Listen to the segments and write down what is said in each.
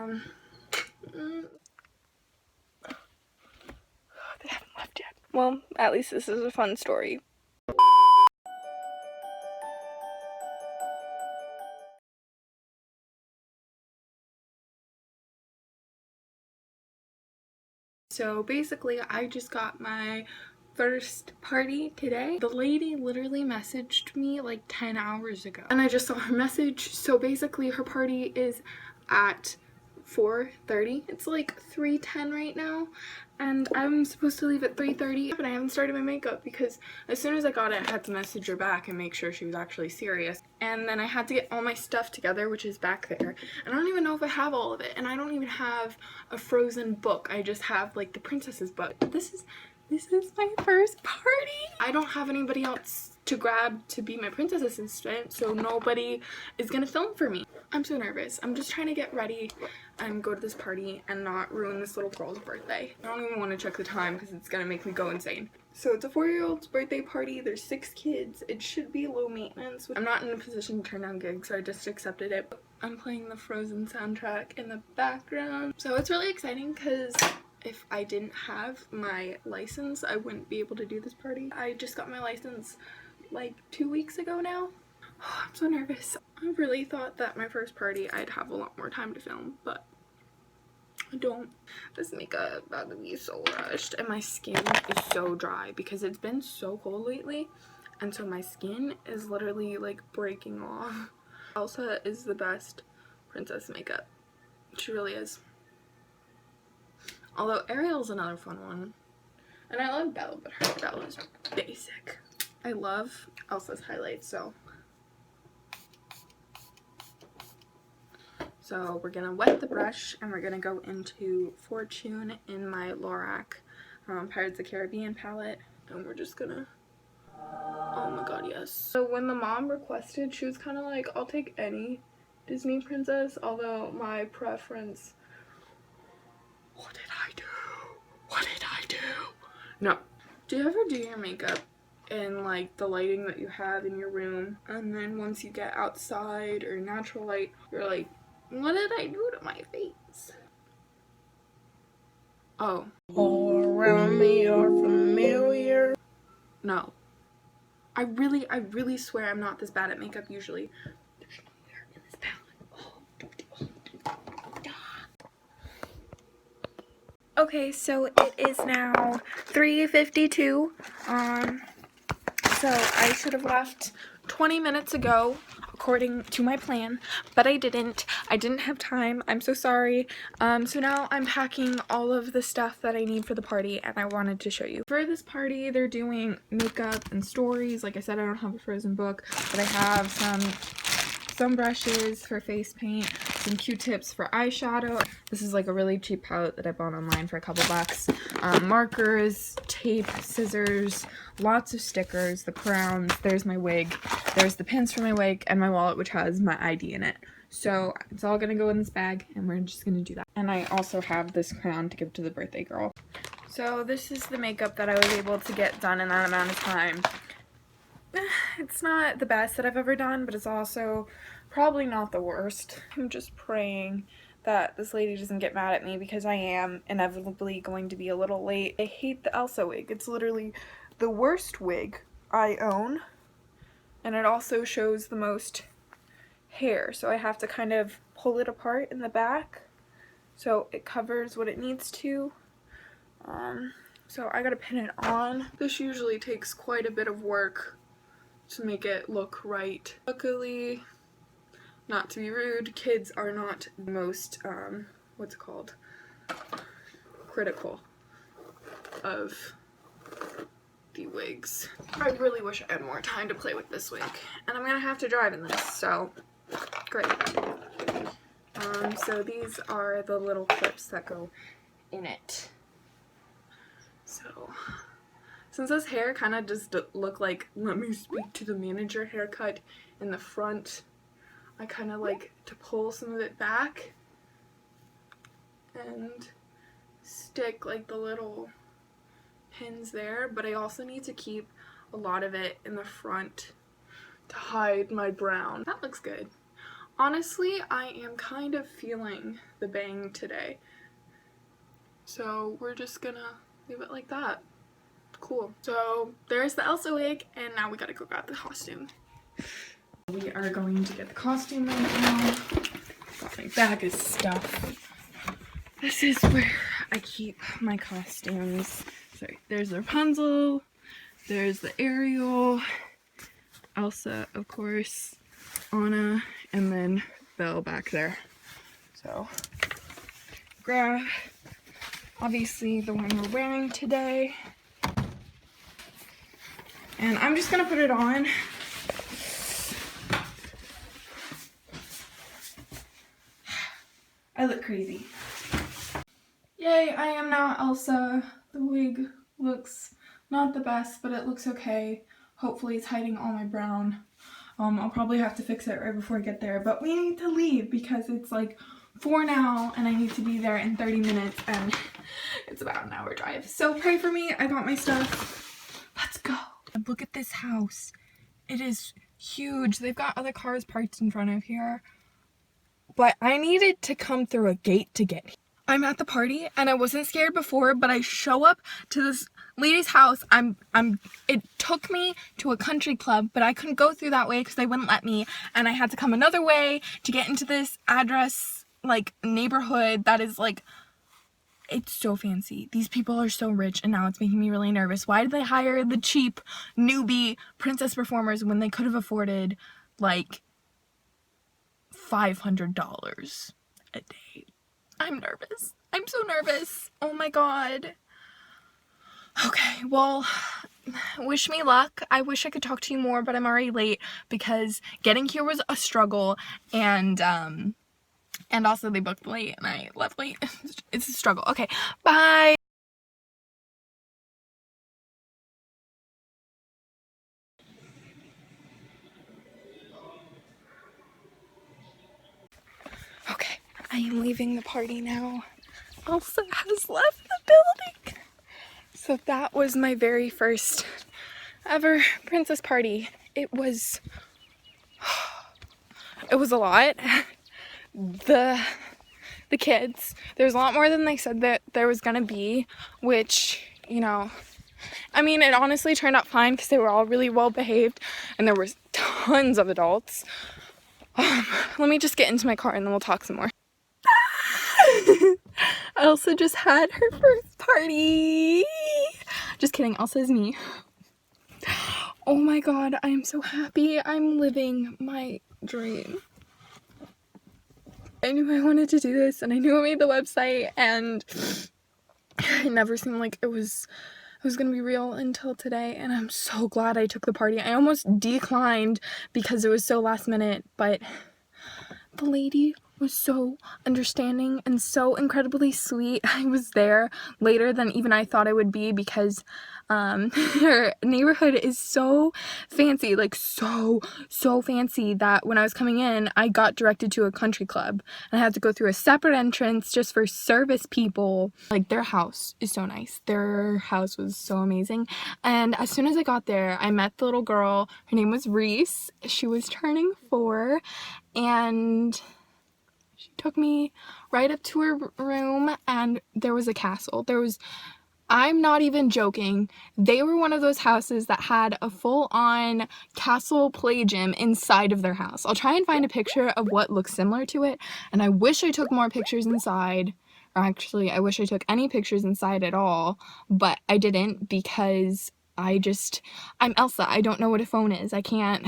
They haven't left yet. Well, at least this is a fun story. So basically, I just got my first party today. The lady literally messaged me like 10 hours ago and I just saw her message. So basically her party is at 4:30. It's like 3:10 right now and I'm supposed to leave at 3:30, but I haven't started my makeup because as soon as I got it I had to message her back and make sure she was actually serious. And then I had to get all my stuff together, which is back there, and I don't even know if I have all of it, and I don't even have a Frozen book. I just have like the princesses book. This is my first party. I don't have anybody else to grab to be my princess assistant, so nobody is gonna film for me. I'm so nervous. I'm just trying to get ready and go to this party and not ruin this little girl's birthday. I don't even want to check the time because it's gonna make me go insane. So it's a 4-year-old's birthday party. There's 6 kids. It should be low maintenance. I'm not in a position to turn down gigs, so I just accepted it. I'm playing the Frozen soundtrack in the background. So it's really exciting because if I didn't have my license, I wouldn't be able to do this party. I just got my license like 2 weeks ago now. Oh, I'm so nervous. I really thought that my first party I'd have a lot more time to film, but I don't. This makeup about to be so rushed, and my skin is so dry because it's been so cold lately, and so my skin is literally like breaking off. Elsa is the best princess makeup. She really is. Although Ariel's another fun one. And I love Belle, but her Belle is basic. I love Elsa's highlights, so we're gonna wet the brush and we're gonna go into Fortune in my Lorac Pirates of the Caribbean palette, and we're just gonna, oh my god, yes. So when the mom requested, she was kind of like, I'll take any Disney princess, although my preference, what did I do? What did I do? No. Do you ever do your makeup in like the lighting that you have in your room, and then once you get outside or natural light, you're like, what did I do to my face? Oh. All around me are familiar. No. I really swear I'm not this bad at makeup usually. There's nowhere in this palette. Oh. Okay, so it is now 3:52. So I should have left 20 minutes ago, according to my plan, but I didn't. I didn't have time. I'm so sorry. So now I'm packing all of the stuff that I need for the party, and I wanted to show you. For this party, they're doing makeup and stories. Like I said, I don't have a Frozen book, but I have some brushes for face paint, some Q-tips for eyeshadow. This is like a really cheap palette that I bought online for a couple bucks. Markers, tape, scissors, lots of stickers, the crowns, there's my wig, there's the pins for my wig, and my wallet, which has my ID in it. So it's all gonna go in this bag, and we're just gonna do that. And I also have this crown to give to the birthday girl. So this is the makeup that I was able to get done in that amount of time. It's not the best that I've ever done, but it's also probably not the worst. I'm just praying that this lady doesn't get mad at me because I am inevitably going to be a little late. I hate the Elsa wig. It's literally the worst wig I own, and it also shows the most hair, so I have to kind of pull it apart in the back so it covers what it needs to. So I gotta pin it on. This usually takes quite a bit of work to make it look right. Luckily, not to be rude, kids are not the most, what's it called, critical of the wigs. I really wish I had more time to play with this wig, and I'm gonna have to drive in this, so great. So these are the little clips that go in it. So since this hair kind of just look like, let me speak to the manager haircut in the front, I kind of like to pull some of it back and stick like the little pins there, but I also need to keep a lot of it in the front to hide my brown. That looks good. Honestly, I am kind of feeling the bang today. So we're just gonna leave it like that. Cool. So there's the Elsa wig, and now we gotta go grab the costume. We are going to get the costume right now. Got my bag of stuff. This is where I keep my costumes. So there's Rapunzel, there's the Ariel, Elsa, of course, Anna, and then Belle back there. So grab, obviously, the one we're wearing today. And I'm just gonna put it on. I look crazy. Yay, I am now Elsa. The wig looks not the best, but it looks okay. Hopefully it's hiding all my brown. I'll probably have to fix it right before I get there, but we need to leave because it's like 4 now and I need to be there in 30 minutes and it's about an hour drive. So pray for me. I got my stuff. Let's go. Look at this house. It is huge. They've got other cars parked in front of here, but I needed to come through a gate to get here. I'm at the party and I wasn't scared before, but I show up to this lady's house. It took me to a country club, but I couldn't go through that way because they wouldn't let me, and I had to come another way to get into this address, like, neighborhood that is like, it's so fancy. These people are so rich, and now it's making me really nervous. Why did they hire the cheap newbie princess performers when they could have afforded like $500 a day? I'm nervous. I'm so nervous. Oh my god. Okay, well, wish me luck. I wish I could talk to you more, but I'm already late because getting here was a struggle, and also they booked late and I left late. It's a struggle. Okay, bye. Okay, I am leaving the party now. Elsa has left the building. So that was my very first ever princess party. It was a lot. The kids, there's a lot more than they said that there was gonna be, which, you know, I mean, it honestly turned out fine because they were all really well behaved and there was tons of adults. Let me just get into my car and then we'll talk some more. Elsa just had her first party. Just kidding, Elsa is me. Oh my god, I am so happy. I'm living my dream. I knew I wanted to do this and I knew I made the website, and it never seemed like it was gonna be real until today, and I'm so glad I took the party. I almost declined because it was so last minute, but the lady was so understanding and so incredibly sweet. I was there later than even I thought I would be because her neighborhood is so fancy, like so fancy, that when I was coming in I got directed to a country club and I had to go through a separate entrance just for service people. Like, their house is so nice. Their house was so amazing, and as soon as I got there I met the little girl. Her name was Reese. She was turning 4 and she took me right up to her room, and there was a castle. I'm not even joking, they were one of those houses that had a full-on castle play gym inside of their house. I'll try and find a picture of what looks similar to it, and I wish I took more pictures inside, or actually I wish I took any pictures inside at all, but I didn't because I'm Elsa. I don't know what a phone is. I can't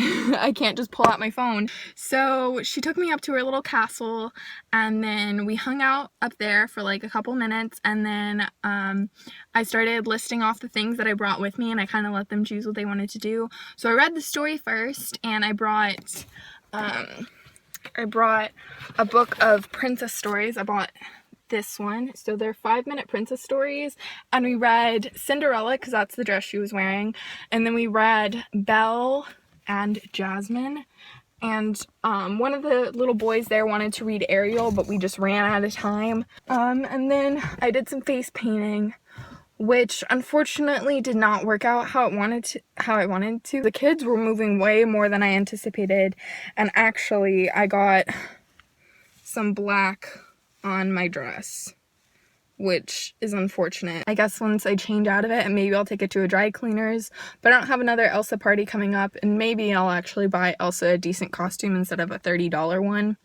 just pull out my phone. So she took me up to her little castle, and then we hung out up there for like a couple minutes, and then I started listing off the things that I brought with me, and I kind of let them choose what they wanted to do. So I read the story first, and I brought a book of princess stories. I bought this one. So they're 5-minute princess stories, and we read Cinderella because that's the dress she was wearing, and then we read Belle and Jasmine, and one of the little boys there wanted to read Ariel, but we just ran out of time. And then I did some face painting which unfortunately did not work out how I wanted to. The kids were moving way more than I anticipated, and actually I got some black on my dress, which is unfortunate. I guess once I change out of it, and maybe I'll take it to a dry cleaners, but I don't have another Elsa party coming up, and maybe I'll actually buy Elsa a decent costume instead of a $30 one.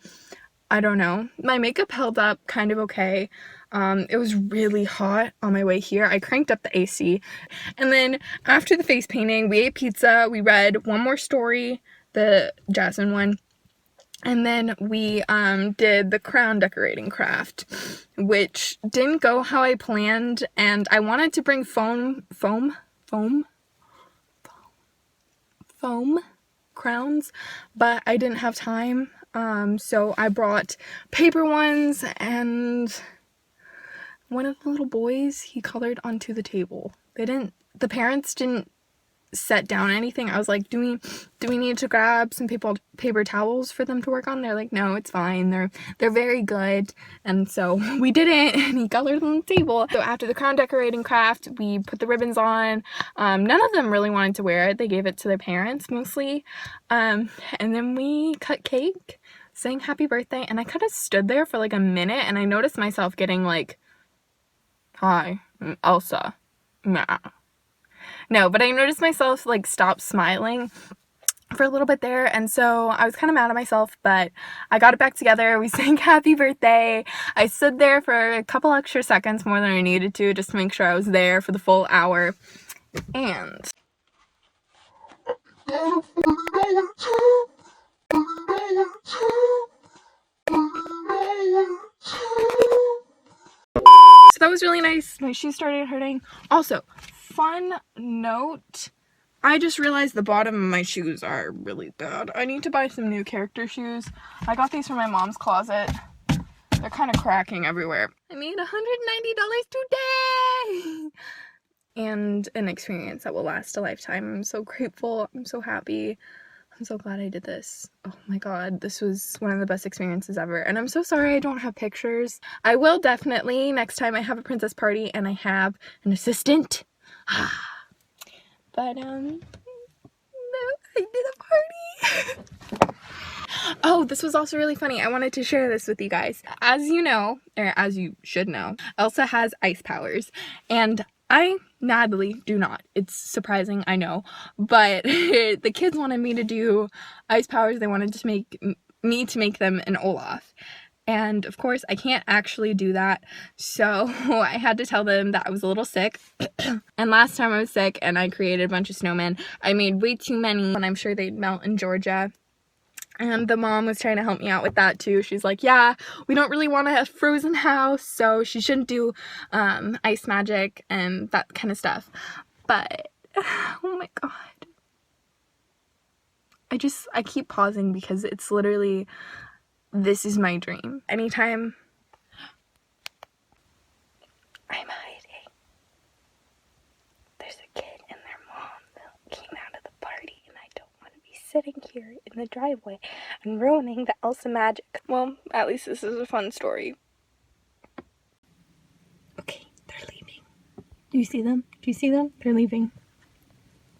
I don't know. My makeup held up kind of okay. It was really hot on my way here. I cranked up the AC. And then after the face painting, we ate pizza. We read One More Story, the Jasmine one. And then we did the crown decorating craft, which didn't go how I planned. And I wanted to bring foam crowns, but I didn't have time. So I brought paper ones, and one of the little boys, he colored onto the table. The parents didn't set down anything. I was like, do we need to grab some paper towels for them to work on? They're like, no, it's fine. They're very good. And so we did it, and he colored on the table. So after the crown decorating craft, we put the ribbons on. None of them really wanted to wear it. They gave it to their parents mostly. And then we cut cake, sang happy birthday, and I kind of stood there for like a minute, and I noticed myself getting like, hi, I'm Elsa. Nah. No, but I noticed myself like stop smiling for a little bit there, and so I was kind of mad at myself, but I got it back together. We sang happy birthday. I stood there for a couple extra seconds more than I needed to, just to make sure I was there for the full hour. And so that was really nice. My shoes started hurting. Also, fun note, I just realized the bottom of my shoes are really bad. I need to buy some new character shoes. I got these from my mom's closet. They're kind of cracking everywhere. I made $190 today! And an experience that will last a lifetime. I'm so grateful. I'm so happy. I'm so glad I did this. Oh my god, this was one of the best experiences ever. And I'm so sorry I don't have pictures. I will definitely next time I have a princess party and I have an assistant. But, no, I did a party. Oh, this was also really funny. I wanted to share this with you guys. As you know, or as you should know, Elsa has ice powers. And I, Natalie, do not. It's surprising, I know. But the kids wanted me to do ice powers. They wanted to make me to make them an Olaf. And of course, I can't actually do that. So I had to tell them that I was a little sick. And last time I was sick and I created a bunch of snowmen, I made way too many, and I'm sure they'd melt in Georgia. And the mom was trying to help me out with that too. She's like, yeah, we don't really want a frozen house, so she shouldn't do ice magic and that kind of stuff. But, oh my god. I keep pausing because it's literally, this is my dream. Anytime I'm hiding, there's a kid and their mom that came out of the party, and I don't want to be sitting here in the driveway and ruining the Elsa magic. Well, at least this is a fun story. Okay, they're leaving. Do you see them? Do you see them? They're leaving.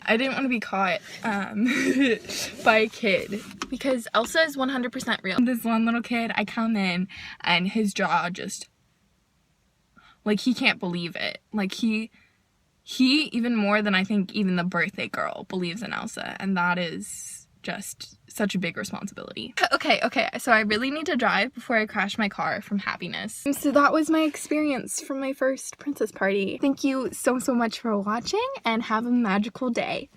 I didn't want to be caught by a kid because Elsa is 100% real. This one little kid, I come in and his jaw just, like, he can't believe it. Like, he even more than I think even the birthday girl believes in Elsa, and that is just such a big responsibility. Okay, so I really need to drive before I crash my car from happiness. So that was my experience from my first princess party. Thank you so much for watching, and have a magical day.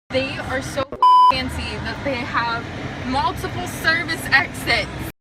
They are so fancy that they have multiple service exits.